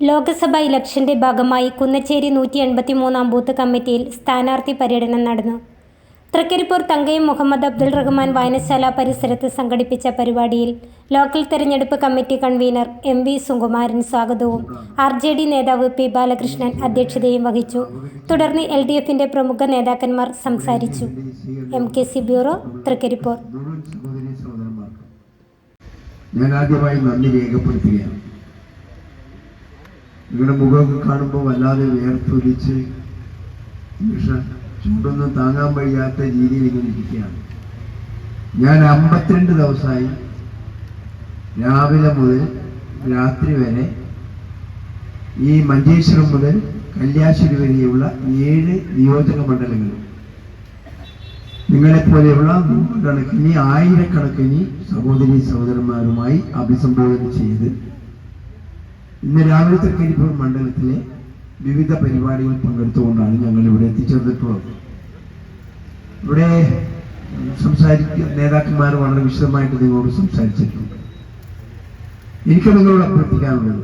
ലോക്സഭാ ഇലക്ഷന്റെ ഭാഗമായി കുന്നച്ചേരി 183 ബൂത്ത് കമ്മിറ്റിയിൽ സ്ഥാനാർത്ഥി പര്യടനം നടന്നു. തൃക്കരിപ്പൂർ തങ്കയം മുഹമ്മദ് അബ്ദുൾ റഹ്മാൻ വായനശാല പരിസരത്ത് സംഘടിപ്പിച്ച പരിപാടിയിൽ ലോക്കൽ തെരഞ്ഞെടുപ്പ് കമ്മിറ്റി കൺവീനർ MV സുകുമാരൻ സ്വാഗതവും RJD നേതാവ് P ബാലകൃഷ്ണൻ അധ്യക്ഷതയും വഹിച്ചു. തുടർന്ന് LDFന്റെ പ്രമുഖ നേതാക്കന്മാർ സംസാരിച്ചു. MKC bureau, Thrikkaripur. ഞാൻ ആദ്യമായി നന്ദി രേഖപ്പെടുത്തുകയാണ്. നിങ്ങളുടെ മുഖമൊക്കെ കാണുമ്പോൾ വല്ലാതെ വേർത്തൊലിച്ച് ചൂടൊന്നും താങ്ങാൻ വയ്യാത്ത രീതിയിൽ ഇങ്ങനെ ഇരിക്കുകയാണ്. ഞാൻ 52 ദിവസമായി രാവിലെ മുതൽ രാത്രി വരെ ഈ മഞ്ചേശ്വരം മുതൽ കല്യാശ്ശേരി വരെയുള്ള 7 നിയോജക മണ്ഡലങ്ങളിൽ നിങ്ങളെപ്പോലെയുള്ള നൂറുകണക്കിന് ആയിരക്കണക്കിന് സഹോദരി സഹോദരന്മാരുമായി അഭിസംബോധന ചെയ്ത് ഇന്ന് രാവിലെ തൃക്കരിപ്പൂർ മണ്ഡലത്തിലെ വിവിധ പരിപാടികൾ പങ്കെടുത്തുകൊണ്ടാണ് ഞങ്ങൾ ഇവിടെ എത്തിച്ചേർന്നിട്ടുള്ളത്. ഇവിടെ നേതാക്കന്മാർ വളരെ വിശദമായിട്ട് നിങ്ങളോട് സംസാരിച്ചിട്ടുണ്ട്. എനിക്ക് നിങ്ങളോട് അഭ്യർത്ഥിക്കാനുള്ളത്,